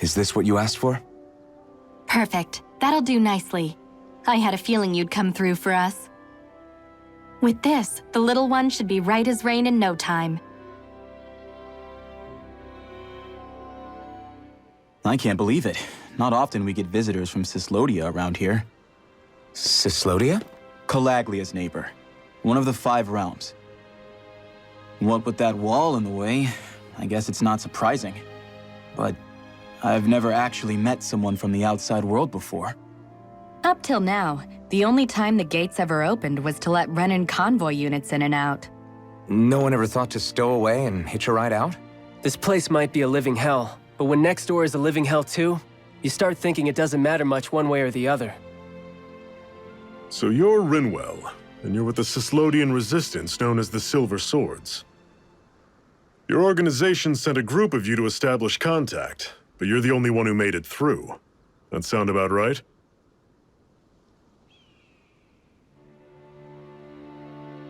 Is this what you asked for? Perfect. That'll do nicely. I had a feeling you'd come through for us. With this, the little one should be right as rain in no time. I can't believe it. Not often we get visitors from Cislodia around here. Cislodia? Calaglia's neighbor. One of the 5 realms. What with that wall in the way, I guess it's not surprising. But I've never actually met someone from the outside world before. Up till now, the only time the gates ever opened was to let Renan convoy units in and out. No one ever thought to stow away and hitch a ride out? This place might be a living hell, but when next door is a living hell too, you start thinking it doesn't matter much one way or the other. So you're Rinwell, and you're with the Cislodian resistance known as the Silver Swords. Your organization sent a group of you to establish contact, but you're the only one who made it through. That sound about right?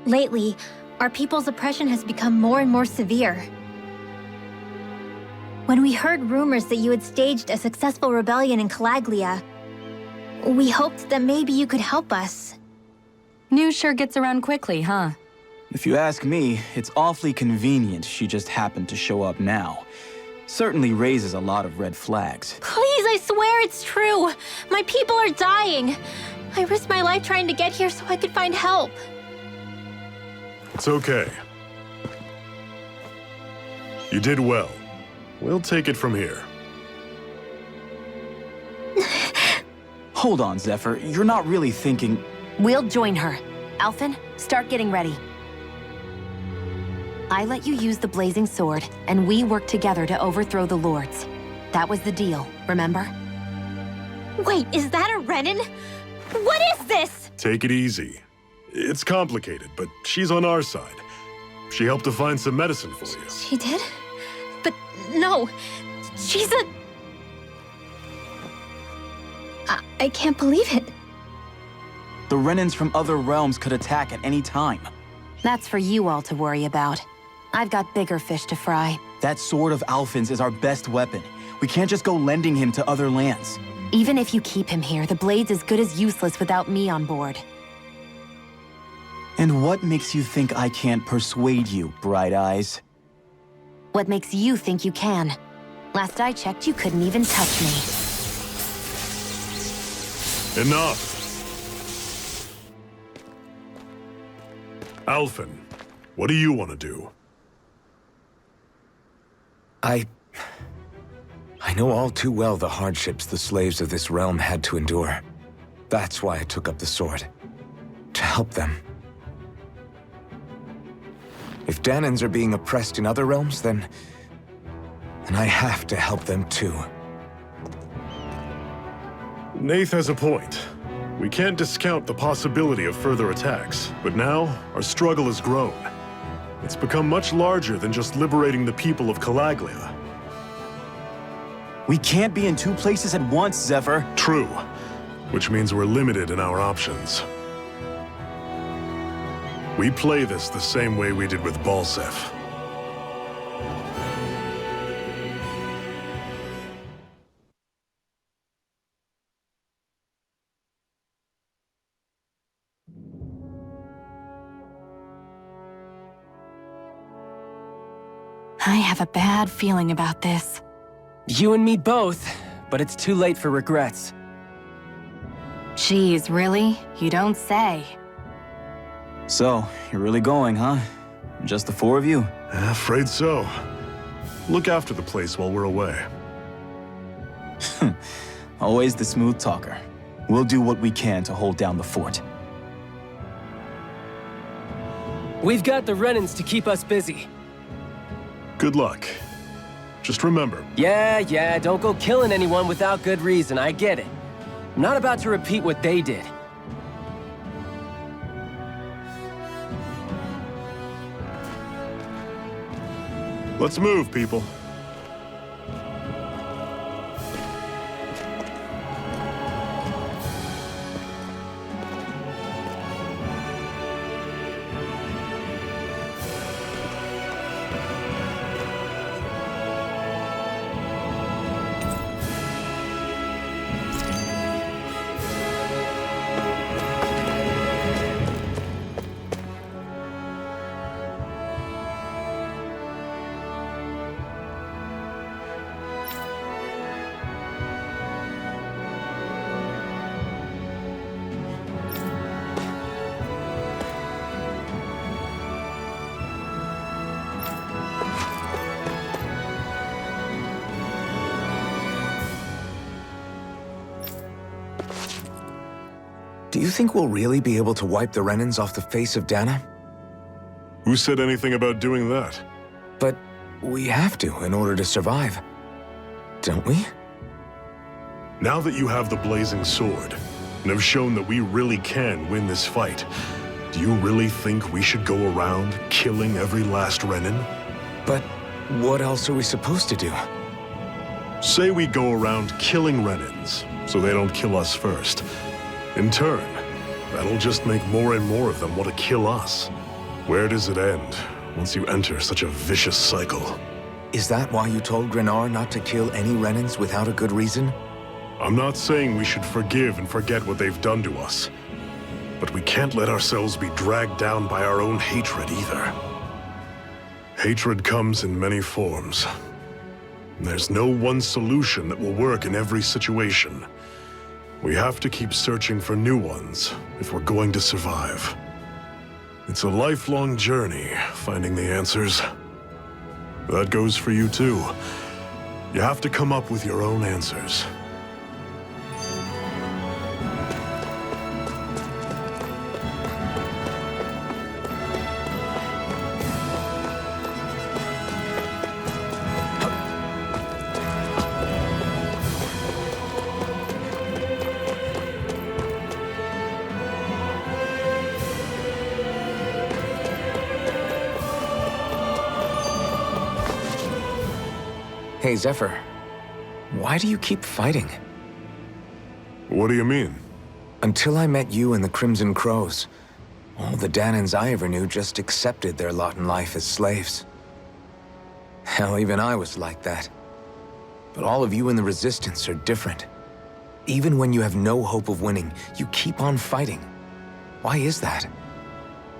Lately, our people's oppression has become more and more severe. When we heard rumors that you had staged a successful rebellion in Calaglia, we hoped that maybe you could help us. News sure gets around quickly, huh? If you ask me, it's awfully convenient she just happened to show up now. Certainly raises a lot of red flags. Please, I swear it's true! My people are dying! I risked my life trying to get here so I could find help. It's okay. You did well. We'll take it from here. Hold on, Zephyr. You're not really thinking... We'll join her. Alphen, start getting ready. I let you use the blazing sword, and we worked together to overthrow the lords. That was the deal, remember? Wait, is that a Renan? What is this? Take it easy. It's complicated, but she's on our side. She helped to find some medicine for you. She did? But no, she's a... I can't believe it. The Renans from other realms could attack at any time. That's for you all to worry about. I've got bigger fish to fry. That sword of Alphen's is our best weapon. We can't just go lending him to other lands. Even if you keep him here, the blade's as good as useless without me on board. And what makes you think I can't persuade you, Bright Eyes? What makes you think you can? Last I checked, you couldn't even touch me. Enough! Alphen, what do you want to do? I know all too well the hardships the slaves of this realm had to endure. That's why I took up the sword. To help them. If Danans are being oppressed in other realms, then I have to help them too. Nath has a point. We can't discount the possibility of further attacks, but now our struggle has grown. It's become much larger than just liberating the people of Calaglia. We can't be in 2 places at once, Zephyr. True, which means we're limited in our options. We play this the same way we did with Balsef. I have a bad feeling about this. You and me both, but it's too late for regrets. Jeez, really? You don't say. So, you're really going, huh? Just the 4 of you? Afraid so. Look after the place while we're away. Always the smooth talker. We'll do what we can to hold down the fort. We've got the Renans to keep us busy. Good luck. Just remember. Yeah, don't go killing anyone without good reason, I get it. I'm not about to repeat what they did. Let's move, people. Do you think we'll really be able to wipe the Renans off the face of Dana? Who said anything about doing that? But we have to in order to survive. Don't we? Now that you have the blazing sword, and have shown that we really can win this fight, do you really think we should go around killing every last Renan? But what else are we supposed to do? Say we go around killing Renans, so they don't kill us first. In turn, that'll just make more and more of them want to kill us. Where does it end, once you enter such a vicious cycle? Is that why you told Grenar not to kill any Renans without a good reason? I'm not saying we should forgive and forget what they've done to us. But we can't let ourselves be dragged down by our own hatred either. Hatred comes in many forms. There's no one solution that will work in every situation. We have to keep searching for new ones if we're going to survive. It's a lifelong journey, finding the answers. That goes for you too. You have to come up with your own answers. Hey, Zephyr. Why do you keep fighting? What do you mean? Until I met you and the Crimson Crows, all the Danans I ever knew just accepted their lot in life as slaves. Hell, even I was like that. But all of you in the Resistance are different. Even when you have no hope of winning, you keep on fighting. Why is that?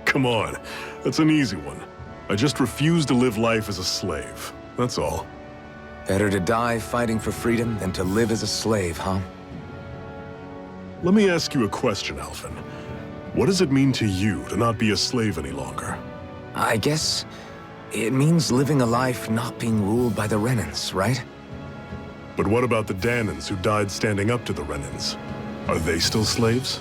Come on, that's an easy one. I just refuse to live life as a slave, that's all. Better to die fighting for freedom than to live as a slave, huh? Let me ask you a question, Alphen. What does it mean to you to not be a slave any longer? I guess it means living a life not being ruled by the Renans, right? But what about the Danans who died standing up to the Renans? Are they still slaves?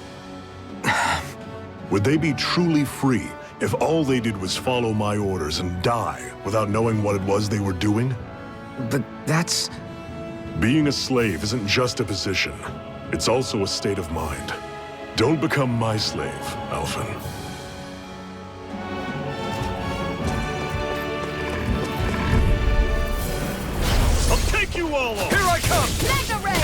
Would they be truly free if all they did was follow my orders and die without knowing what it was they were doing? But that's... Being a slave isn't just a position. It's also a state of mind. Don't become my slave, Alphen. I'll take you all on! Here I come! Mega Ray!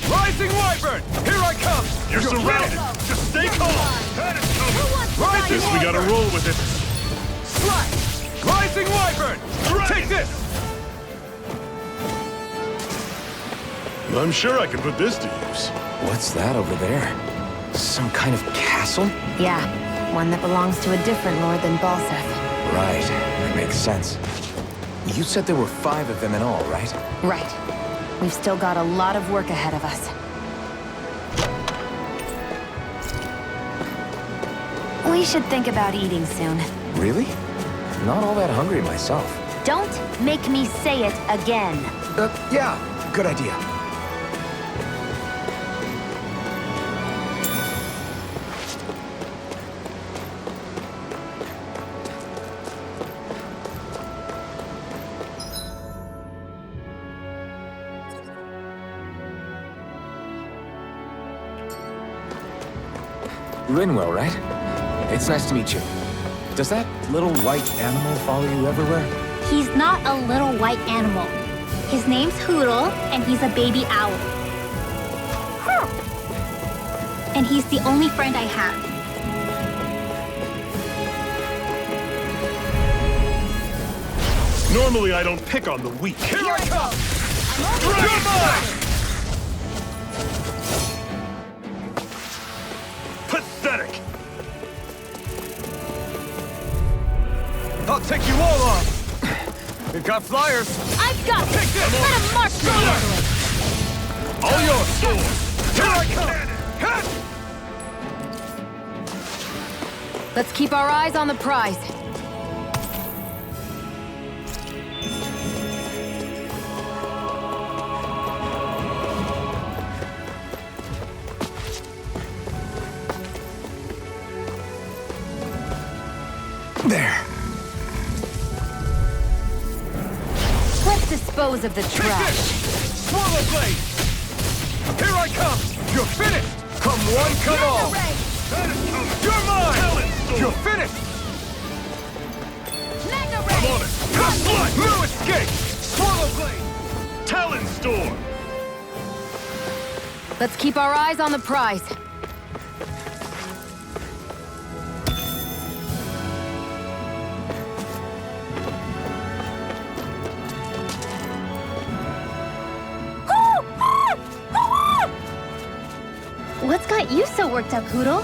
Rising Wyvern! Here I come! You're surrounded! Just stay calm! That is coming! Rising Guess we gotta Wyvern! roll with it! Slash! Rising Wyvern! Take this! I'm sure I can put this to use. What's that over there? Some kind of castle? Yeah, one that belongs to a different lord than Balseth. Right, that makes sense. You said there were 5 of them in all, right? Right. We've still got a lot of work ahead of us. We should think about eating soon. Really? Not all that hungry myself. Don't make me say it again. Yeah, good idea. Rinwell, right? It's nice to meet you. Does that little white animal follow you everywhere? He's not a little white animal. His name's Hoodle, and he's a baby owl. And he's the only friend I have. Normally I don't pick on the weak. Here I come! You're mine! Pathetic! I'll take you all on! We've got flyers! I've got Take this! Let him march through. All yours! Here I come! Let's keep our eyes on the prize. There. Let's dispose of the Take trash. this! Swallow blade! Here I come! You're finished! Come one, come all! You're mine! You're finished! I'm on it! Cut blood! No escape! Swallow blade! Talon Storm! Let's keep our eyes on the prize. What's got you so worked up, Hoodle?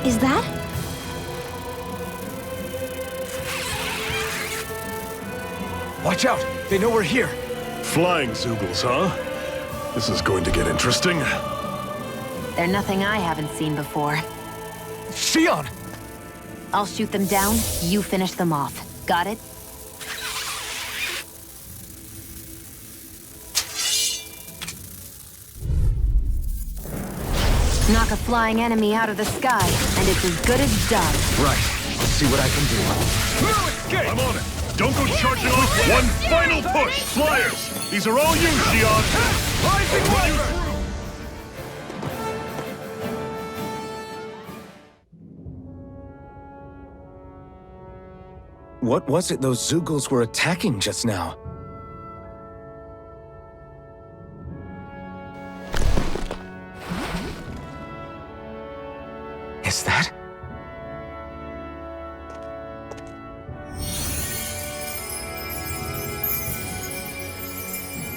Is that? Watch out! They know we're here. Flying Zoogles, huh? This is going to get interesting. They're nothing I haven't seen before. Shion! I'll shoot them down, you finish them off. Got it? Knock a flying enemy out of the sky, and it's as good as done. Right. Let's see what I can do. No escape! I'm on it! Don't go charging off! One final push! Flyers! These are all you, Shion! Rising Wyvern! What was it those Zoogles were attacking just now? Is that?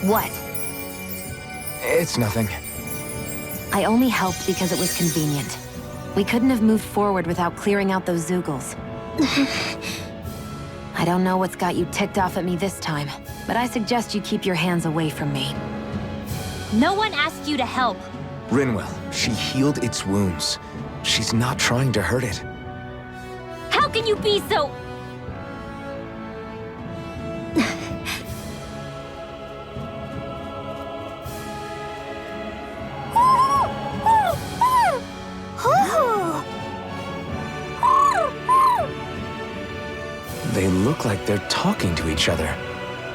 What? It's nothing. I only helped because it was convenient. We couldn't have moved forward without clearing out those Zoogles. I don't know what's got you ticked off at me this time, but I suggest you keep your hands away from me. No one asked you to help. Rinwell, she healed its wounds. She's not trying to hurt it. How can you be so... They look like they're talking to each other.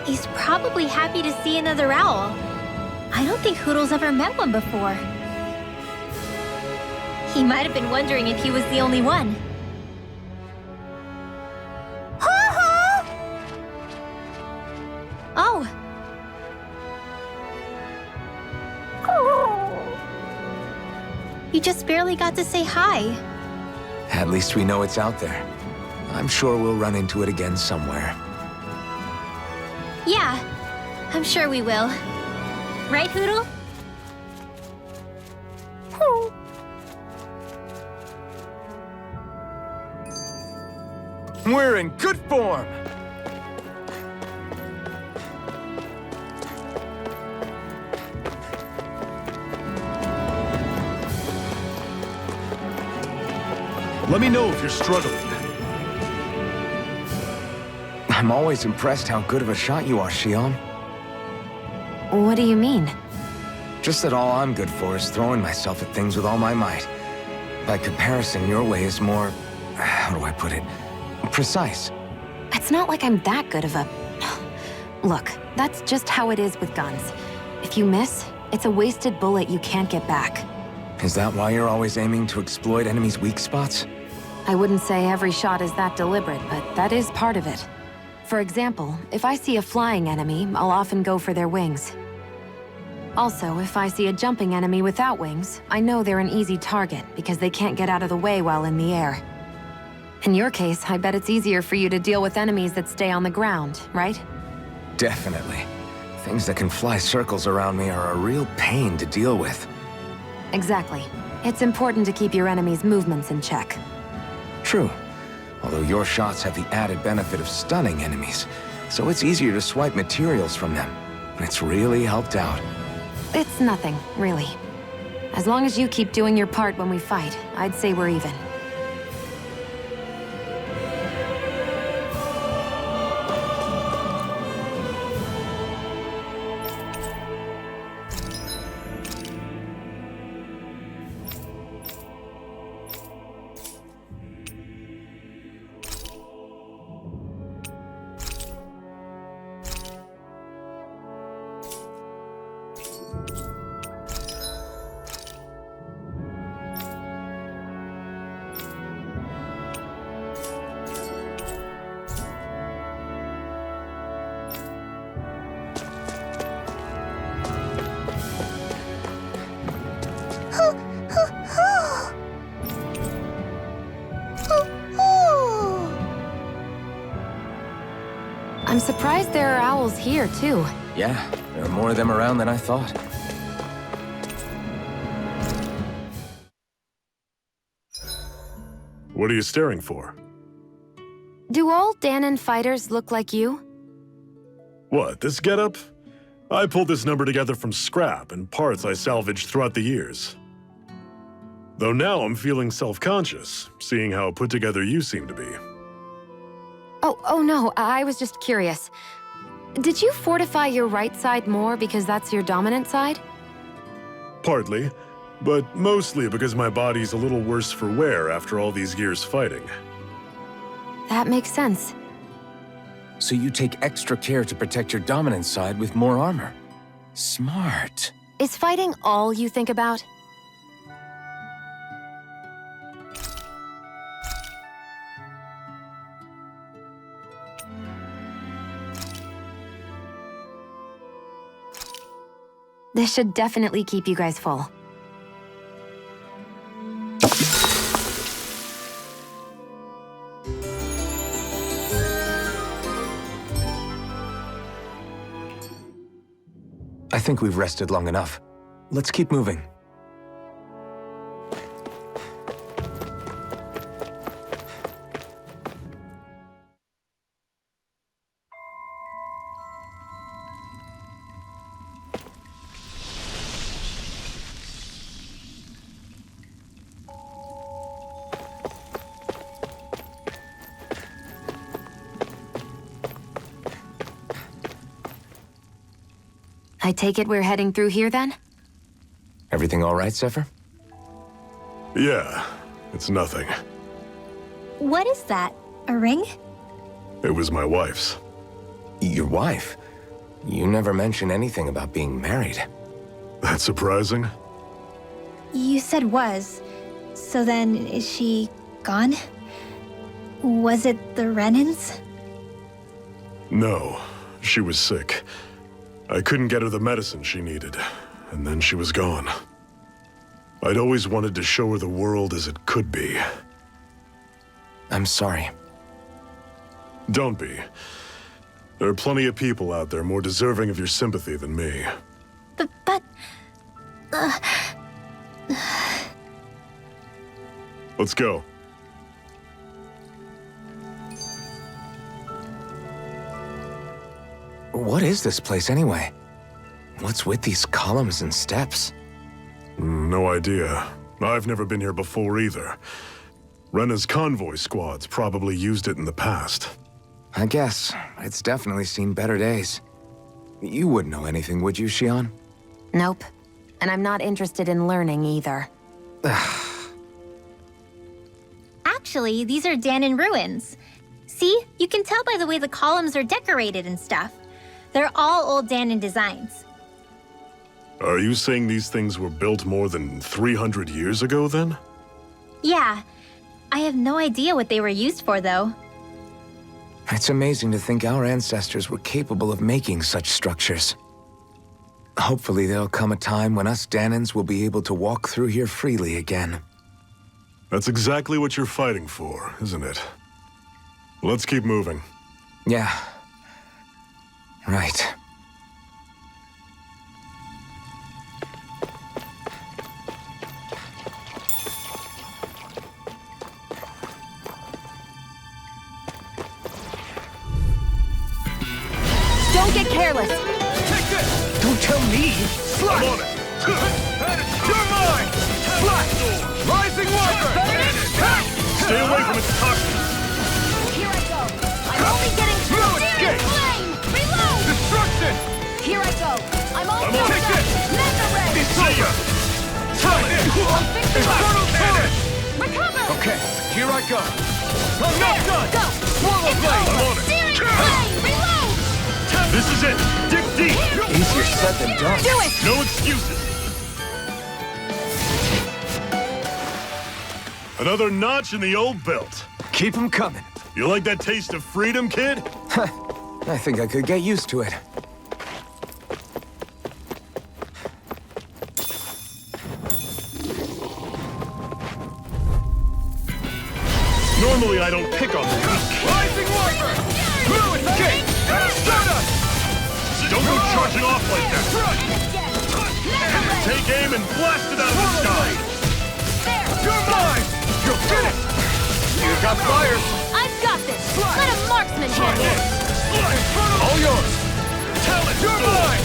He's probably happy to see another owl. I don't think Hoodle's ever met one before. He might have been wondering if he was the only one. Oh. You just barely got to say hi. At least we know it's out there. I'm sure we'll run into it again somewhere. Yeah, I'm sure we will. Right, Hoodle? We're in good form! Let me know if you're struggling. I'm always impressed how good of a shot you are, Shion. What do you mean? Just that all I'm good for is throwing myself at things with all my might. By comparison, your way is more... how do I put it? Precise. It's not like I'm that good of a... Look, that's just how it is with guns. If you miss, it's a wasted bullet you can't get back. Is that why you're always aiming to exploit enemies' weak spots? I wouldn't say every shot is that deliberate, but that is part of it. For example, if I see a flying enemy, I'll often go for their wings. Also, if I see a jumping enemy without wings, I know they're an easy target because they can't get out of the way while in the air. In your case, I bet it's easier for you to deal with enemies that stay on the ground, right? Definitely. Things that can fly circles around me are a real pain to deal with. Exactly. It's important to keep your enemy's movements in check. True. Although your shots have the added benefit of stunning enemies, so it's easier to swipe materials from them. It's really helped out. It's nothing, really. As long as you keep doing your part when we fight, I'd say we're even. surprised there are owls here, too. Yeah, there are more of them around than I thought. What are you staring for? Do all Danon fighters look like you? What, this getup? I pulled this number together from scrap and parts I salvaged throughout the years. Though now I'm feeling self-conscious, seeing how put together you seem to be. Oh no, I was just curious. Did you fortify your right side more because that's your dominant side? Partly, but mostly because my body's a little worse for wear after all these years fighting. That makes sense. So you take extra care to protect your dominant side with more armor. Smart. Is fighting all you think about? This should definitely keep you guys full. I think we've rested long enough. Let's keep moving. I take it we're heading through here then? Everything all right, Zephyr? Yeah, it's nothing. What is that? A ring? It was my wife's. Your wife? You never mentioned anything about being married. That's surprising? You said was. So then, is she gone? Was it the Renans? No, she was sick. I couldn't get her the medicine she needed, and then she was gone. I'd always wanted to show her the world as it could be. I'm sorry. Don't be. There are plenty of people out there more deserving of your sympathy than me. But... Let's go. What is this place anyway? What's with these columns and steps? No idea. I've never been here before either. Rena's convoy squads probably used it in the past. I guess. It's definitely seen better days. You wouldn't know anything, would you, Xion? Nope. And I'm not interested in learning either. Actually, these are Danon ruins. See? You can tell by the way the columns are decorated and stuff. They're all old Danon designs. Are you saying these things were built more than 300 years ago, then? Yeah. I have no idea what they were used for, though. It's amazing to think our ancestors were capable of making such structures. Hopefully there'll come a time when us Danons will be able to walk through here freely again. That's exactly what you're fighting for, isn't it? Let's keep moving. Yeah. Right. Don't get careless! Take this! Don't tell me! I'm on it! You're mine! Flash! Rising Walker! Stay away from its toxins! Here I go! I'm only getting through! No escape! Flame! Reload! Destruction! Here I go! I'm all I'm on filled it. up! Mega Ray! See ya! Talent! I'm fixing Infernal Torrent! Recover! Okay. Here I go! I'm not done! Go! Swallow Blade! I'm on it! Searing Flame! Reload! This is it! Dig deep! Easier said than done. Do it! No excuses! Another notch in the old belt. Keep 'em coming. You like that taste of freedom, kid? I think I could get used to it. Normally I don't pick on the weak. Rising Walker! Blue escape! Don't go charging off like that! Take aim and blast it out of the sky! You're mine! You're finished! You got fire! I've got this! Let a marksman handle it! All yours! Talent! You're mine!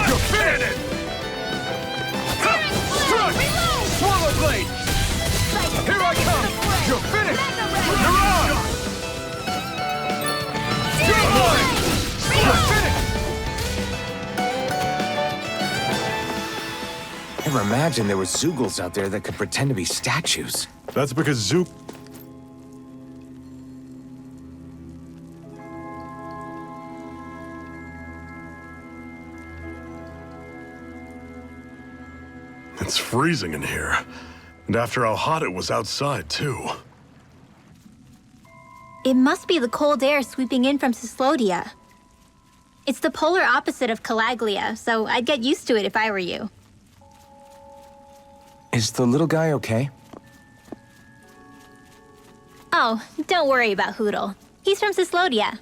You're finished! Strike! Swallow blade! Here I come! You're finished! You're on! You're mine! You're finished! Never imagined there were Zoogles out there that could pretend to be statues. That's because Zook... It's freezing in here. And after how hot it was outside, too. It must be the cold air sweeping in from Cyslodia. It's the polar opposite of Calaglia, so I'd get used to it if I were you. Is the little guy okay? Oh, don't worry about Hoodle. He's from Cyslodia.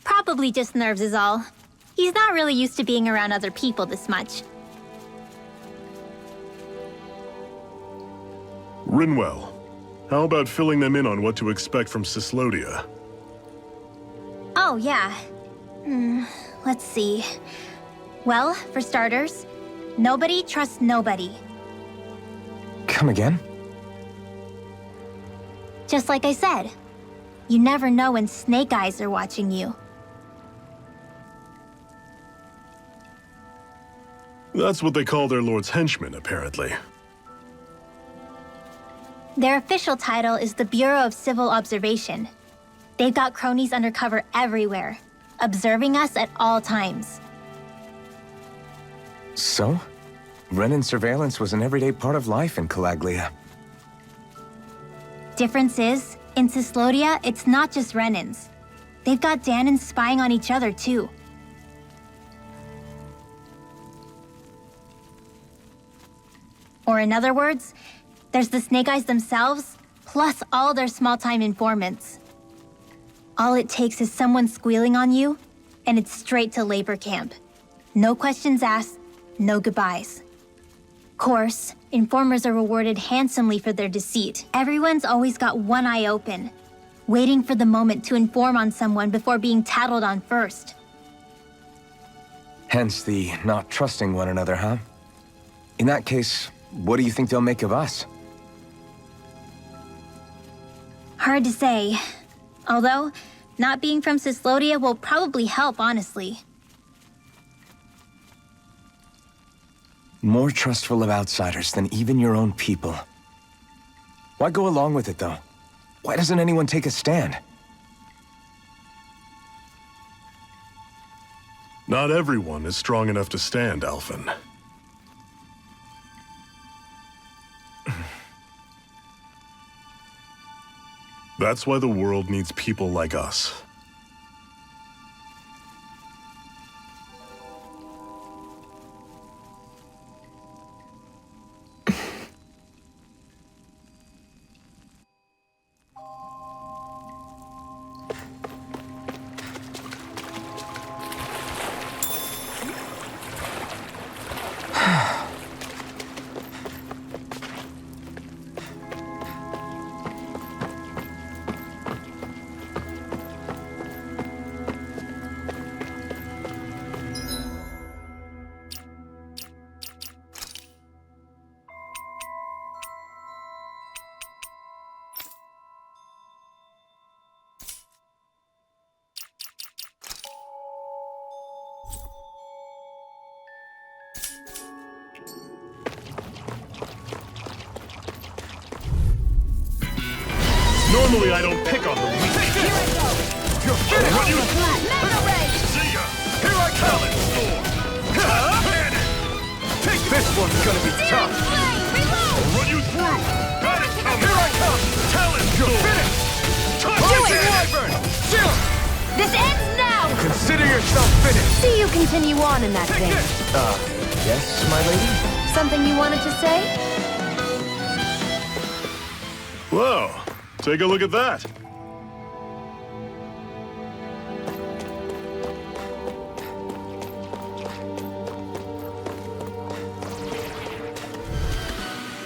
Probably just nerves is all. He's not really used to being around other people this much. Rinwell, how about filling them in on what to expect from Cyslodia? Oh, yeah. Let's see. Well, for starters, nobody trusts nobody. Come again? Just like I said, you never know when Snake Eyes are watching you. That's what they call their lord's henchmen, apparently. Their official title is the Bureau of Civil Observation. They've got cronies undercover everywhere, observing us at all times. So? Renan surveillance was an everyday part of life in Calaglia. Difference is, in Cyslodia, it's not just Renans. They've got Danans spying on each other, too. Or in other words, there's the Snake Eyes themselves, plus all their small-time informants. All it takes is someone squealing on you, and it's straight to labor camp. No questions asked, no goodbyes. Course, informers are rewarded handsomely for their deceit. Everyone's always got one eye open, waiting for the moment to inform on someone before being tattled on first. Hence the not trusting one another, huh? In that case, what do you think they'll make of us? Hard to say. Although, not being from Cyslodia will probably help, honestly. More trustful of outsiders than even your own people. Why go along with it, though? Why doesn't anyone take a stand? Not everyone is strong enough to stand, Alphen. That's why the world needs people like us. Normally I don't pick on the weak. You're finished! Run you through! See ya! Here I come! Take this one's gonna be tough! I'll run you through! Got it coming! Here I come! Talent You're storm! finished! Do it! Wyvern! Jump! This ends now! Consider yourself finished! See you continue on in that Take vein. this! Yes, my lady? Something you wanted to say? Whoa! Take a look at that!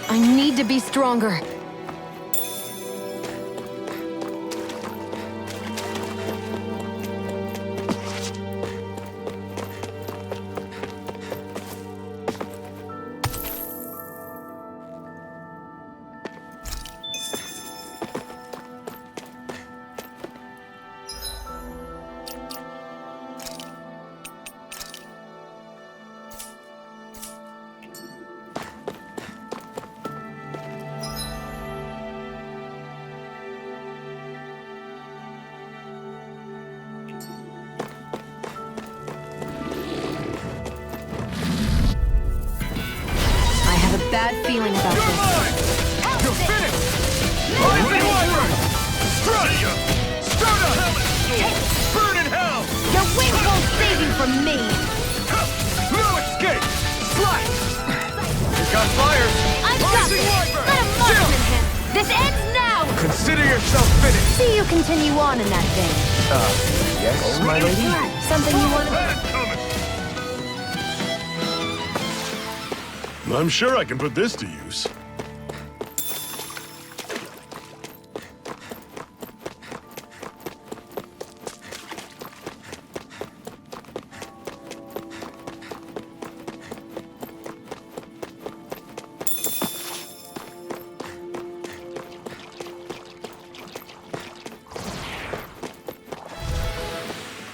I need to be stronger. Bad feeling about You're this. mine! You're finished! Rising Wyvern! Strike! Stardust! Burn in hell! Your wings won't save you from me! No escape! Slice! You got fire! I've got Rising this! Wyvern! Let him marksman him! This ends now! Consider yourself finished! See you continue on in that vein. Yes, my lady? Something you want to... I'm sure I can put this to use.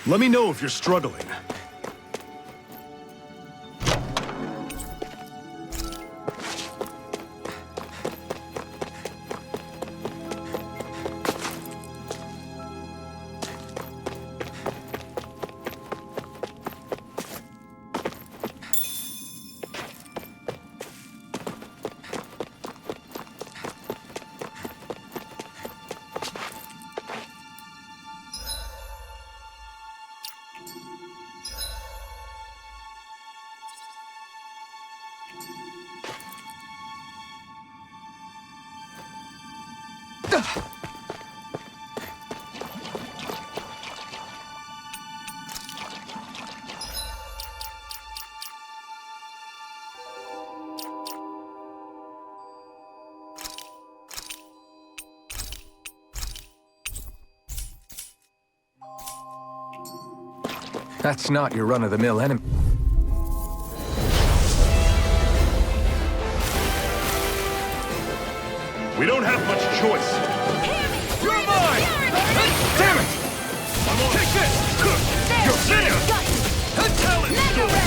Let me know if you're struggling. That's not your run-of-the-mill enemy. We don't have much choice. You're mine! Damn it! Take this! You're finished!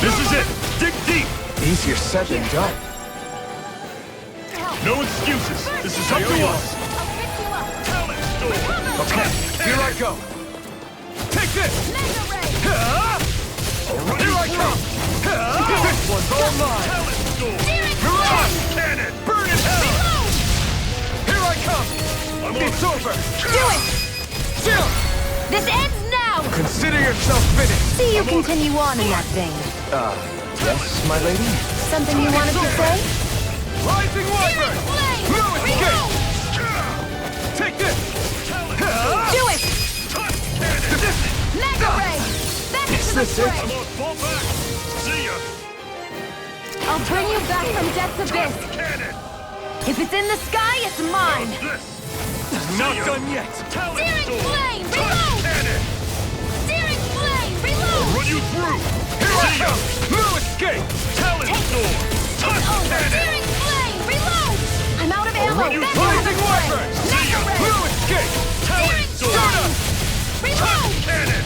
This is it. Dig deep. Easier said than done. No excuses. This is up to us. Okay, here I go! Take this! Here I come! This one's all mine! Cannon. Burn in hell! Here I come! It's over! Do it! This ends now! Consider yourself finished! See you continue on in that vein. Yes, my lady? Something you wanted to say? Rising Wyvern! No escape! Take this! Do it! Mega Ray! Back into the fray! Fall back. See ya. I'll bring you back from death's abyss! Cannon. If it's in the sky, it's mine! Not done yet! Searing flame! Reload! Cannon. Searing flame! Reload! Run you through. Here I come! No escape! Talon sword. Touch Over! cannon. Searing flame! Reload! I'm out of ammo! run you Back through. into the Rising fray! Wyvern! Mega Ray! No escape! Talon Searing sword. flame! Reload! Cannon.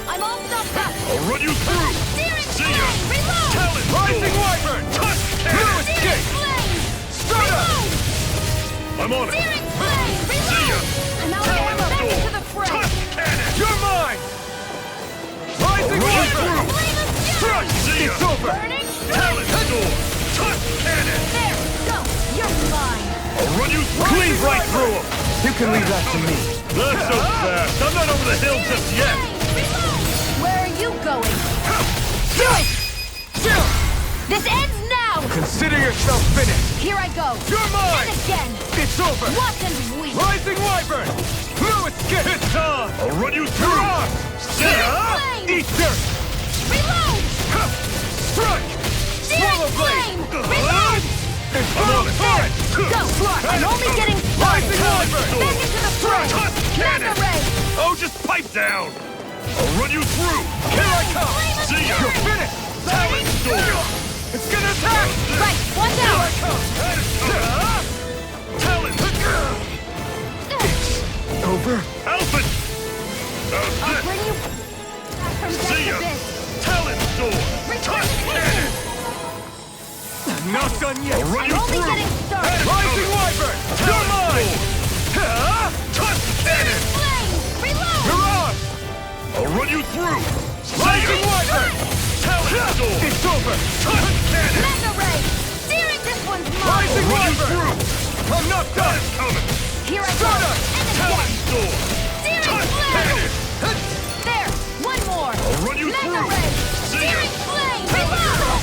I'm all stopped up! I'll run you through. Searing See ya. flame! Reload! Talon Rising sword. Wyvern! Touch No cannon. escape! Flame! Start up! Reload! I'm on it. Searing flame! See ya. Reload! I'm out of Talon ammo! Back sword. into the fray! Touch cannon. You're mine! Rising Run you Wyvern! through. Flame of Strike. See ya. It's over! Burning! Talon sword. Touch cannon. There! Go! You're mine! I'll run you through. Cleave right through him. You can leave that to me. Not so fast. I'm not over the hill just yet. Reload! Where are you going? Do it! This ends now! Consider yourself finished! Here I go! You're mine! And again! It's over! Watch and weep! Rising Wyvern! No escape! It's on! I'll run you You're through. on! See ya. Flame! Eat dirt! Reload! Strike! Searing Swallow blade! flame! Reload! It's on! Just pipe down! I'll run you through! Here I come! See ya! You're finished! Talent Storm! It's gonna attack! Right, watch Here I out! come! Talent! Over? Alpha! I'll bring you back from See death ya! abyss. Talent Storm! Touch cannon! I'm not done yet! I'll run I'm you only through! getting started. Rising Wyvern! You're mine! Touch cannon! Flame! Reload! Mirage! I'll run you through! Rising Wyvern! Talent Storm! It's over! Touch cannon! Mega Ray! Steering this one's mine! Rising I'll run you Wyvern! through! I'm not done! That's coming! Here I go! Stardust! And Talent again! Storm! Steering Touch flame! cannon! There! One more! I'll run you Mega through! Ray! See ya! Steering flame! Reload!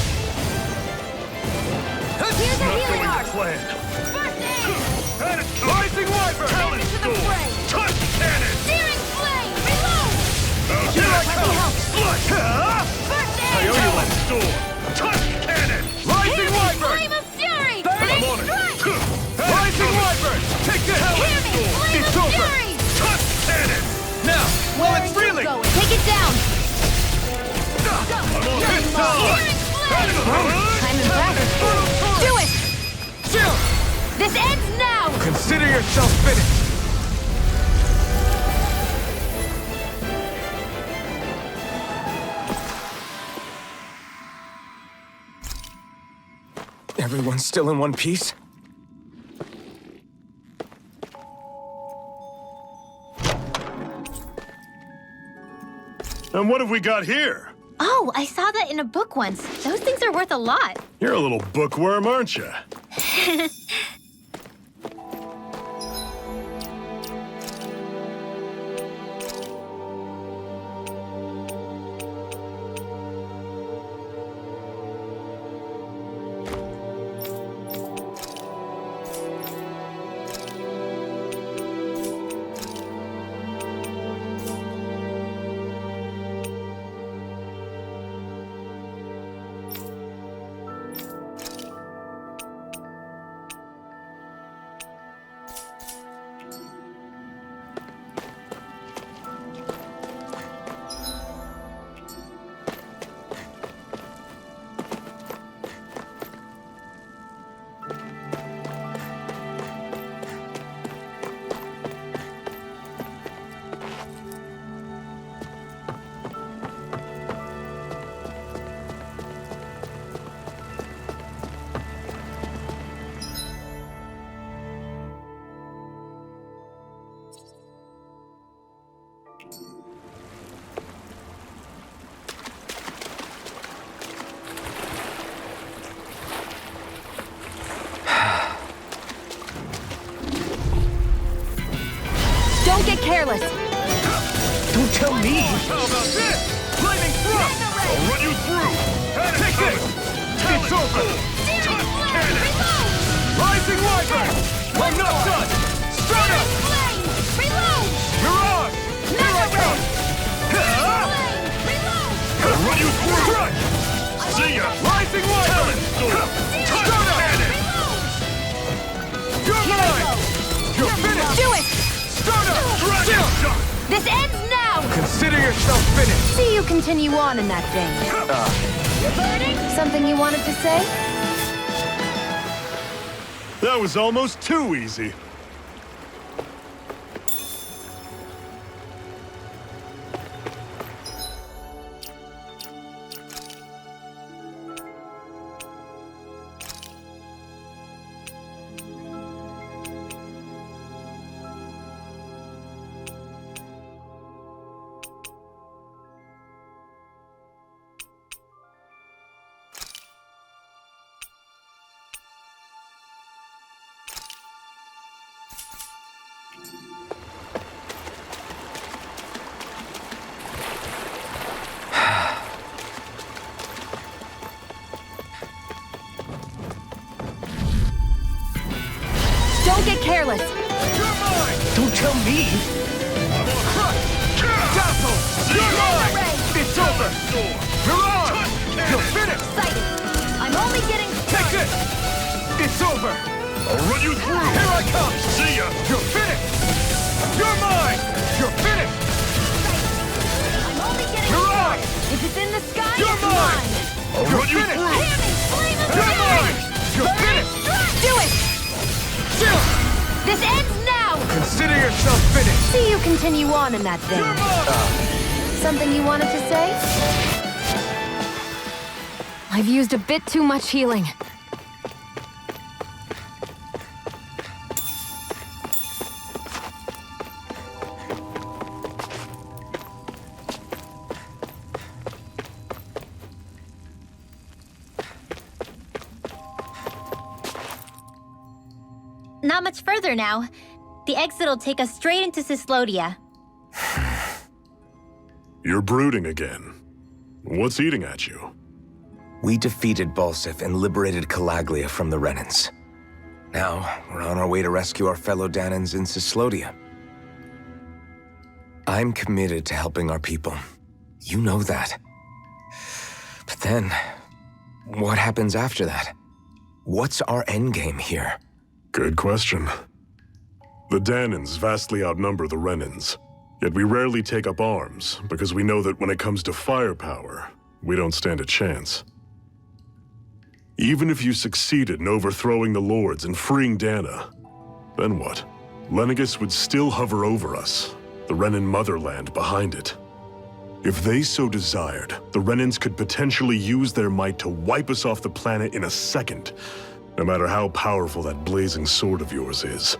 Here's a Not healing going to arc! plan! First aid! That is coming! Rising Wyvern! Talent Into the Storm! fray! Touch cannon! Steering flame! Reload! Here I Let me come! help! Slut! First I aid! owe you one! Talent Storm! Touch cannon! Rising Wyvern! Flame of fury! I'm Burning on it! strike! Rising Wyvern! Take this! Hear me! Flame It's of over! fury! Touch cannon! Now, Where while are it's you reeling! going? Take it down! Go! I'm on You're it! low. Steering flame! Time and practice. Do it! Chill! This ends now! Consider yourself finished! Everyone's still in one piece? And what have we got here? Oh, I saw that in a book once. Those things are worth a lot. You're a little bookworm, aren't you? Don't get careless. Don't tell me! How about this? Flaming thrust! I'll run you through! That is Take coming! this! Talent It's over! Steering Touch flame! cannon! Reload! Rising Wyvern! I'm not done! Steering Stardust! flame! Reload! Mirage! Here I Mega come! Flame! Reload! I'll run you through! Strike! See ya! Rising Wyvern! Talent Storm! Touch Stardust! cannon! Reload! You're Here I mine! go! You're finished! Do it! Stardust! Dragon Chill! shot! This ends now! Consider yourself finished! See you continue on in that vein. Something you wanted to say? That was almost too easy. Don't get careless. You're mine! Don't tell me! Dazzle! You're mine! It's over! Mirage! You're finished! Excited! I'm only getting Take started! this! It's over! I'll run you through! Here I come! See ya! You're finished! You're mine! You're finished! If it's in the sky, You're it's mine! mine! I'll run you through! Flame of You're death! mine! You're finished! Do it! Chill! This ends now! Consider yourself finished! See you continue on in that vein. You're mine! Something you wanted to say? I've used a bit too much healing. Not much further now. The exit'll take us straight into Cyslodia. You're brooding again. What's eating at you? We defeated Balsif and liberated Calaglia from the Renans. Now, we're on our way to rescue our fellow Danans in Cyslodia. I'm committed to helping our people. You know that. But then, what happens after that? What's our endgame here? Good question. The Danans vastly outnumber the Renans, yet we rarely take up arms because we know that when it comes to firepower, we don't stand a chance. Even if you succeeded in overthrowing the Lords and freeing Dana, then what? Lenegis would still hover over us, the Renan motherland behind it. If they so desired, the Renans could potentially use their might to wipe us off the planet in a second, no matter how powerful that blazing sword of yours is.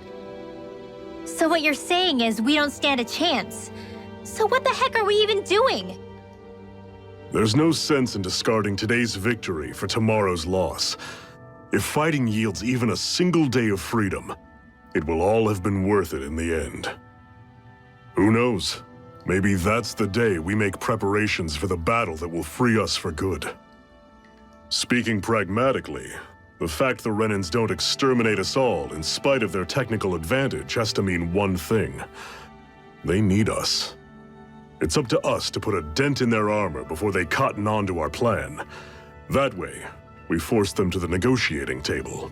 So what you're saying is we don't stand a chance. So what the heck are we even doing? There's no sense in discarding today's victory for tomorrow's loss. If fighting yields even a single day of freedom, it will all have been worth it in the end. Who knows? Maybe that's the day we make preparations for the battle that will free us for good. Speaking pragmatically, the fact the Renans don't exterminate us all in spite of their technical advantage has to mean one thing. They need us. It's up to us to put a dent in their armor before they cotton on to our plan. That way, we force them to the negotiating table.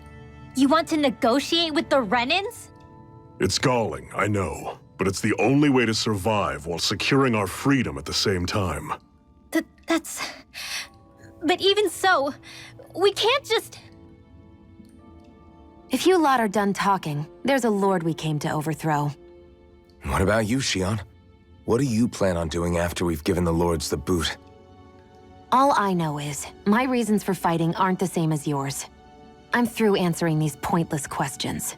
You want to negotiate with the Renans? It's galling, I know, but it's the only way to survive while securing our freedom at the same time. That's... But even so, we can't just... If you lot are done talking, there's a lord we came to overthrow. What about you, Shion? What do you plan on doing after we've given the Lords the boot? All I know is, my reasons for fighting aren't the same as yours. I'm through answering these pointless questions.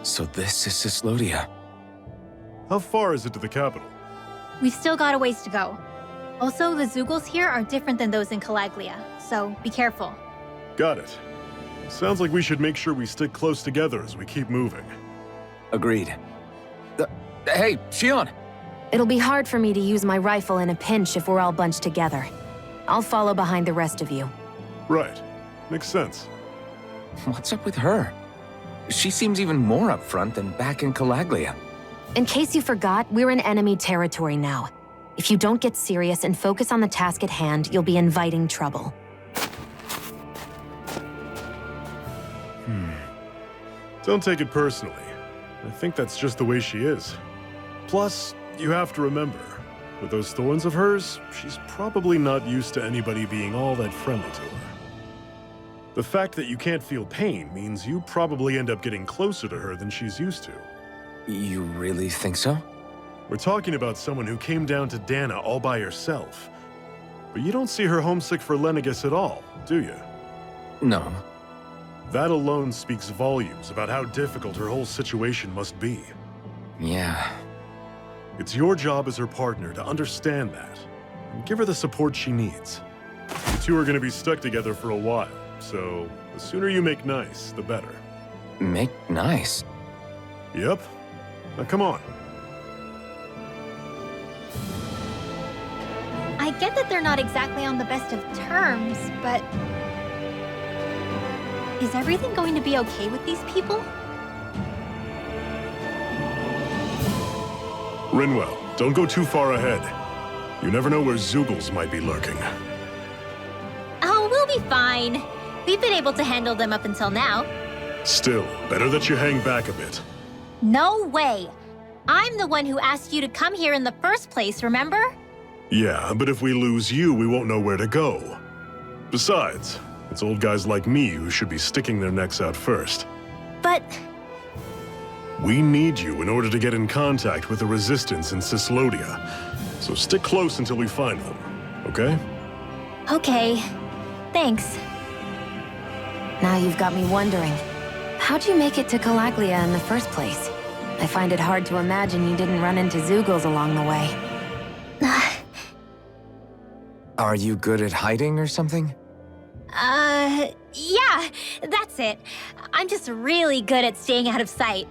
So this is Cyslodia. How far is it to the capital? We've still got a ways to go. Also, the Zeugles here are different than those in Calaglia, so be careful. Got it. Sounds like we should make sure we stick close together as we keep moving. Agreed. Hey, Shion! It'll be hard for me to use my rifle in a pinch if we're all bunched together. I'll follow behind the rest of you. Right. Makes sense. What's up with her? She seems even more upfront than back in Calaglia. In case you forgot, we're in enemy territory now. If you don't get serious and focus on the task at hand, you'll be inviting trouble. Don't take it personally. I think that's just the way she is. Plus, you have to remember, with those thorns of hers, she's probably not used to anybody being all that friendly to her. The fact that you can't feel pain means you probably end up getting closer to her than she's used to. You really think so? We're talking about someone who came down to Dana all by herself. But you don't see her homesick for Lenegis at all, do you? No. That alone speaks volumes about how difficult her whole situation must be. Yeah. It's your job as her partner to understand that, and give her the support she needs. You two are going to be stuck together for a while, so the sooner you make nice, the better. Make nice? Yep. Now come on. I get that they're not exactly on the best of terms, but... Is everything going to be okay with these people? Rinwell, Don't go too far ahead. You never know where Zoogles might be lurking. Oh, we'll be fine. We've been able to handle them up until now. Still, better that you hang back a bit. No way! I'm the one who asked you to come here in the first place, remember? Yeah, but if we lose you, we won't know where to go. Besides, it's old guys like me who should be sticking their necks out first. But We need you in order to get in contact with the Resistance in Cislodia. So stick close until we find them, okay? okay, thanks. Now you've got me wondering. How'd you make it to Calaglia in the first place? I find it hard to imagine you didn't run into Zoogles along the way. Are you good at hiding or something? Yeah, that's it. I'm just really good at staying out of sight.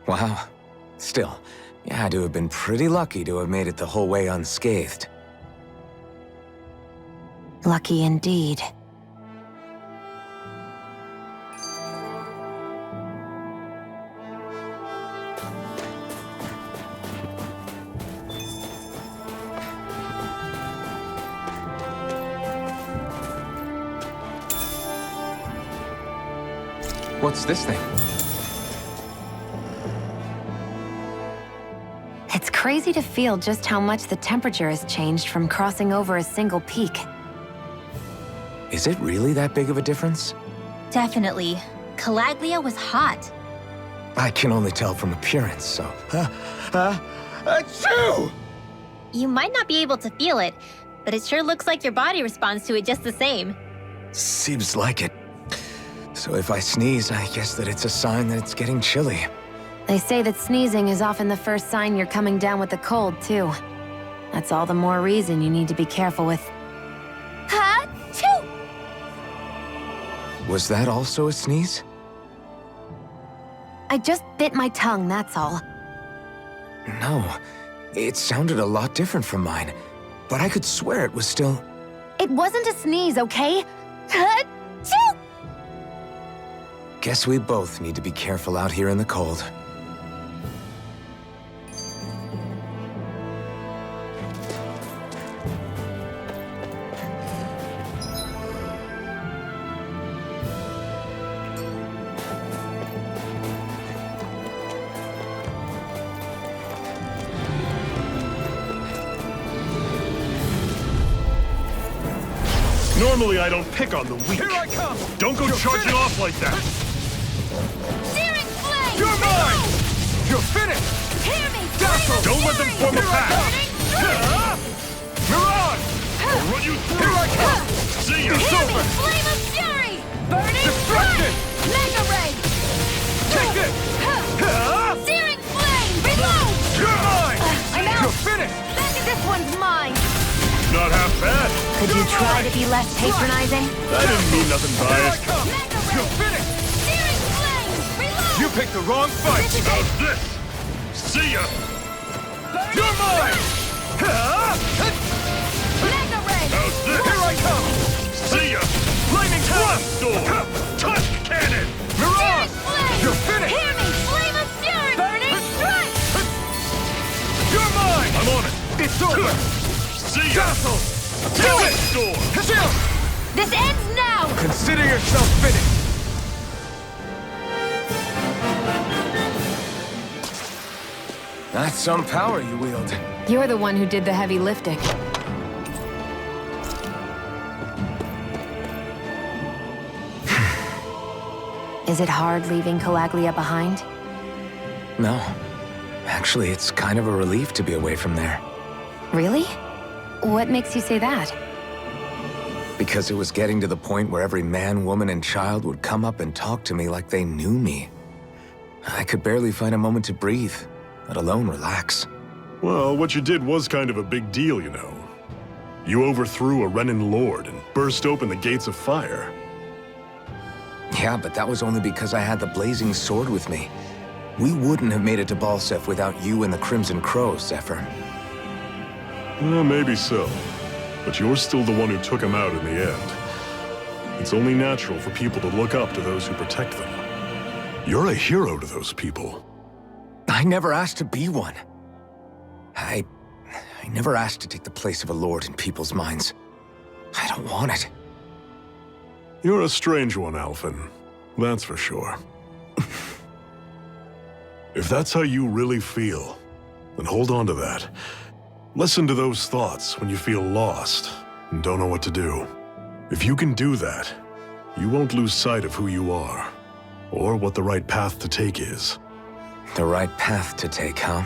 Wow. Still, you had to have been pretty lucky to have made it the whole way unscathed. Lucky indeed. What's this thing? It's crazy to feel just how much the temperature has changed from crossing over a single peak. Is it really that big of a difference? Definitely. Calaglia was hot. I can only tell from appearance, so... Achoo! You might not be able to feel it, but it sure looks like your body responds to it just the same. Seems like it. So if I sneeze, I guess that it's a sign that it's getting chilly. They say that sneezing is often the first sign you're coming down with the cold, too. That's all the more reason you need to be careful with... Ha-choo! Was that also a sneeze? I just bit my tongue, that's all. No. It sounded a lot different from mine. But I could swear it was still... It wasn't a sneeze, okay? Ha-choo! Guess we both need to be careful out here in the cold. Normally I don't pick on the weak. Here I come! Don't go charging off like that! Searing flame! You're mine! You're finished! Hear me! Dazzle! Don't let them form a path! Mirage! I'll run you through! Here I come! See ya! It's over! Flame of fury! Burning Destruction! Mega ray! Take this! Searing flame! Reload! You're mine! I'm out! You're finished! This one's mine! Not half bad! Could you try to be less patronizing? I didn't mean nothing by Here I it. come! Mega ray! You're finished! Searing flame! Reload! You picked the wrong fight! How's this? See ya! You're mine! Mega ray! How's this? Here I come! See ya! Lightning Blast Storm! storm! Tusk cannon! Mirage! Flame! You're finished! Hear me! Flame of fury! Burning strike! You're mine! I'm on it! It's over! See ya! Dazzle! Blast storm! Chill! This ends now! Consider yourself finished! That's some power you wield. You're the one who did the heavy lifting. Is it hard leaving Calaglia behind? No. Actually, it's kind of a relief to be away from there. Really? What makes you say that? Because it was getting to the point where every man, woman, and child would come up and talk to me like they knew me. I could barely find a moment to breathe, let alone relax. Well, what you did was kind of a big deal, you know. You overthrew a Renin lord and burst open the gates of fire. Yeah, but that was only because I had the blazing sword with me. We wouldn't have made it to Balsef without you and the Crimson Crows, Zephyr. Well, maybe so. But you're still the one who took him out in the end. It's only natural for people to look up to those who protect them. You're a hero to those people. I never asked to be one. I never asked to take the place of a lord in people's minds. I don't want it. You're a strange one, Alphen. That's for sure. If that's how you really feel, then hold on to that. Listen to those thoughts when you feel lost and don't know what to do. If you can do that, you won't lose sight of who you are, or what the right path to take is. The right path to take, huh?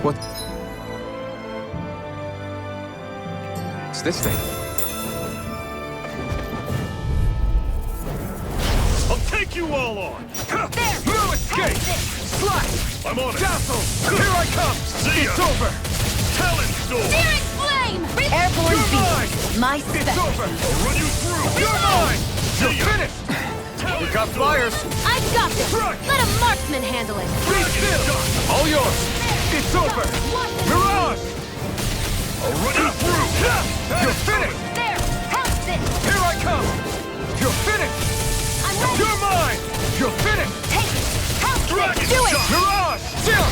What? It's this thing. I'll take you all on! There! No escape! Slash! I'm on it! Dazzle! Here I come! See ya! It's over! Talon Storm! Searing flame! Airborne You're mine! beast, my It's specialty. over! I'll run you through! You're mine! You're ya. finished! We got flyers! I've got this! Right. Let a marksman handle it! Be still! All yours! It's over! Mirage! I'll run you through! You're finished! There! Help this! Here I come! You're finished! I'm ready! You're mine! You're finished! Take it! Help Dragon this! Do it! shot. Mirage! Chill!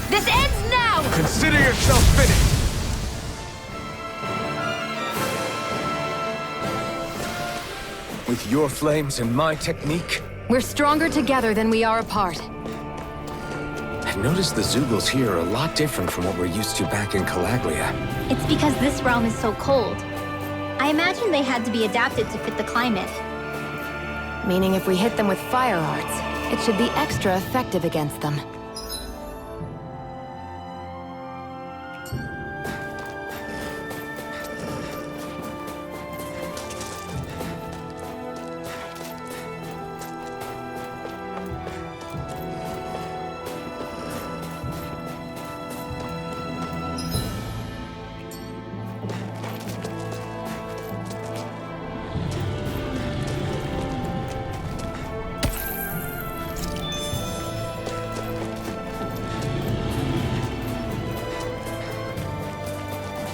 This ends now! Consider yourself finished! With your flames and my technique, We're stronger together than we are apart. I've noticed the Zeugles here are a lot different from what we're used to back in Calaglia. It's because this realm is so cold. I imagine they had to be adapted to fit the climate. Meaning if we hit them with fire arts, it should be extra effective against them.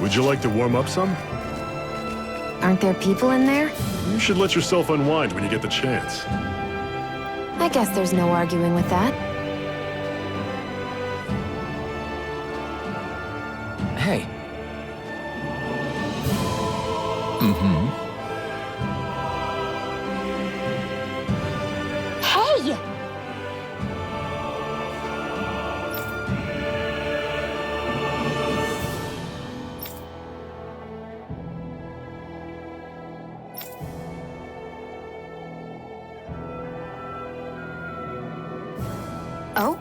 Would you like to warm up some? Aren't there people in there? You should let yourself unwind when you get the chance. I guess there's no arguing with that. Hey. Hey! Oh?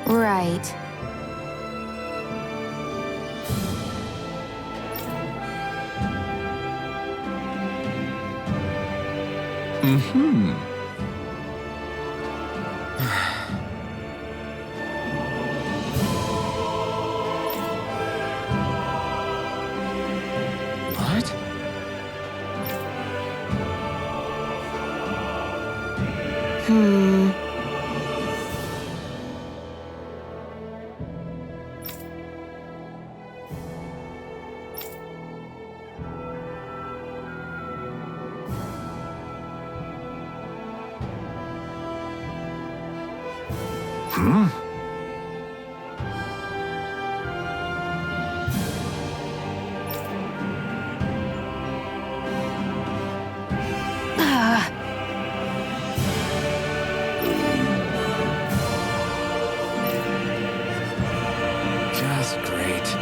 Right. What? Just great.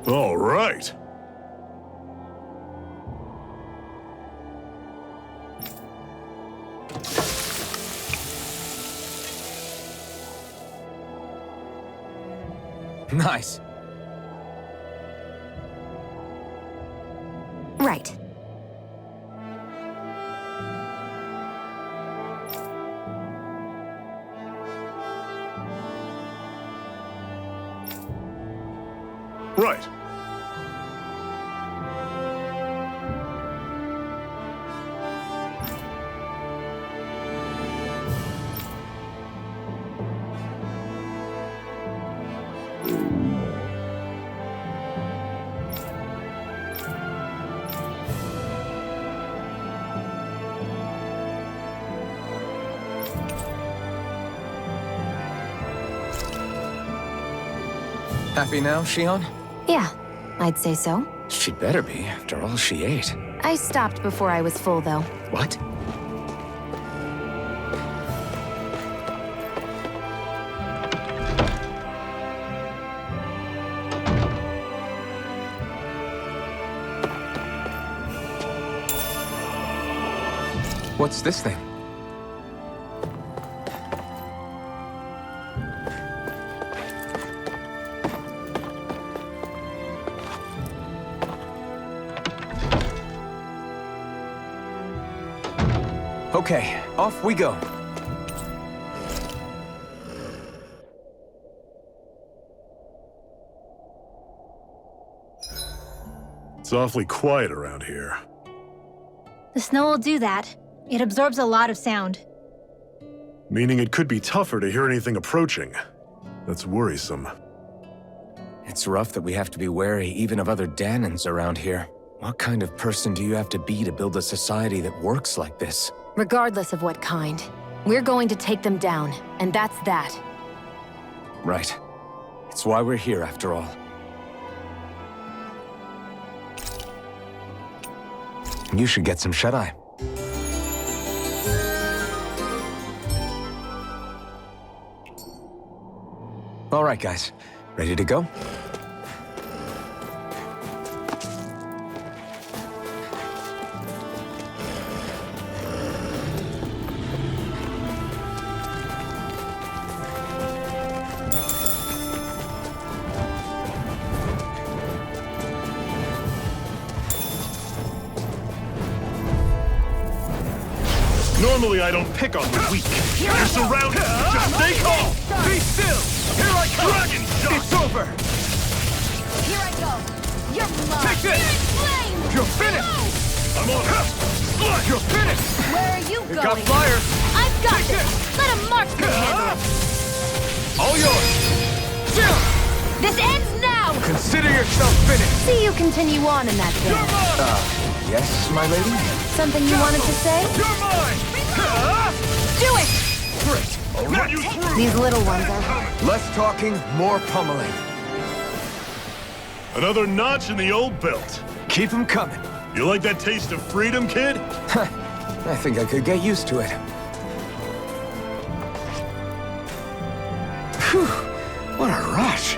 All right. Nice. Right. Right. Happy now, Shion? Yeah, I'd say so. She better be, after all she ate. I stopped before I was full, though. What? What's this thing? Okay, off we go. It's awfully quiet around here. The snow will do that. It absorbs a lot of sound. Meaning it could be tougher to hear anything approaching. That's worrisome. It's rough that we have to be wary even of other Danans around here. What kind of person do you have to be to build a society that works like this? Regardless of what kind. We're going to take them down, and that's that. Right. It's why we're here, after all. You should get some shut-eye. All right, guys. Ready to go? Normally I don't pick on the weak. You're surrounded. Just stay calm. Be still! Here I come! Dragon shot! It's over! Here I go. You're mine. Take this! Flame. You're finished! I'm on it. You're finished! Where are you You going? got fire! I've got Take this. this! Let a marksman handle it. All yours! Still! This ends now. Consider yourself finished! See you continue on in that You're vein. mine! Yes, my lady? Something you wanted to say? You're mine! Do it! Great! I'll run you through. These little ones are... Less talking, more pummeling. Another notch in the old belt. Keep 'em coming. You like that taste of freedom, kid? I think I could get used to it. Phew, what a rush.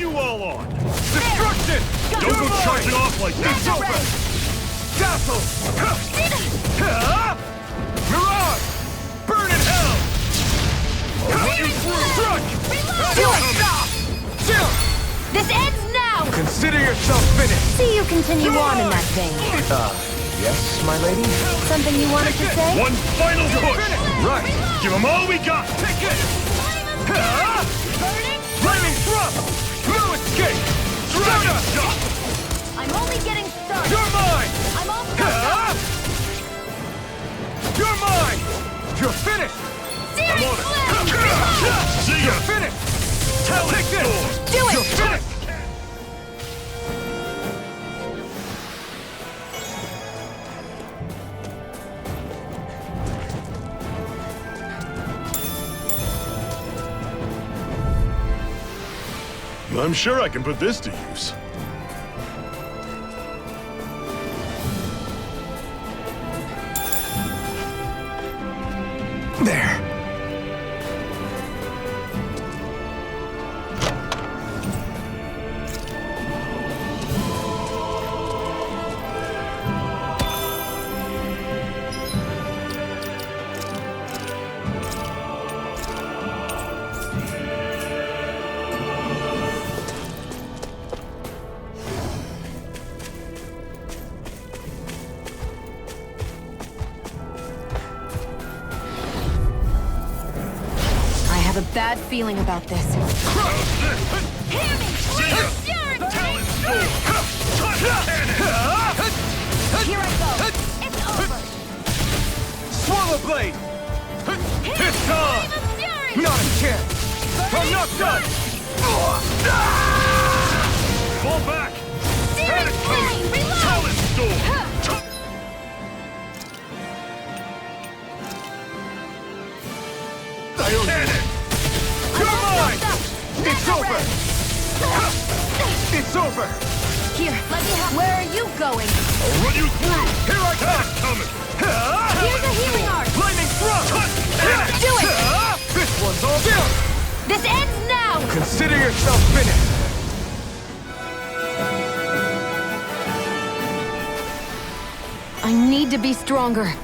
you all on! Destruction! Don't go charging off like this! Over! Dazzle! Mirage! Burn in hell! I'll let you through! Struck! Do it! Stop! This ends now! Consider yourself finished! See you continue on in that vein. Yes, my lady? Something you wanted to say? One final push! Right! Give them all we got! Take it! Flaming thrust! No escape! Dragon shot! I'm only getting started. You're mine! I'm all done. You're mine! You're finished! I'm on it! See ya! You're finished! Take this! Do it! You're finished! I'm sure I can put this to use. There. I have a bad feeling about this. Here I go. It's over. Swallow blade! It's on! Not a chance! I'm not done! Fall back! Panic coming! Talon storm! Cannon! You're mine! It's over! It's over! Here, let me have. Where are you going? I'll run you through! Here I come! Coming! Here's a healing art. Flaming thrust! Do it! This one's all down! This ends now! Consider yourself finished! I need to be stronger.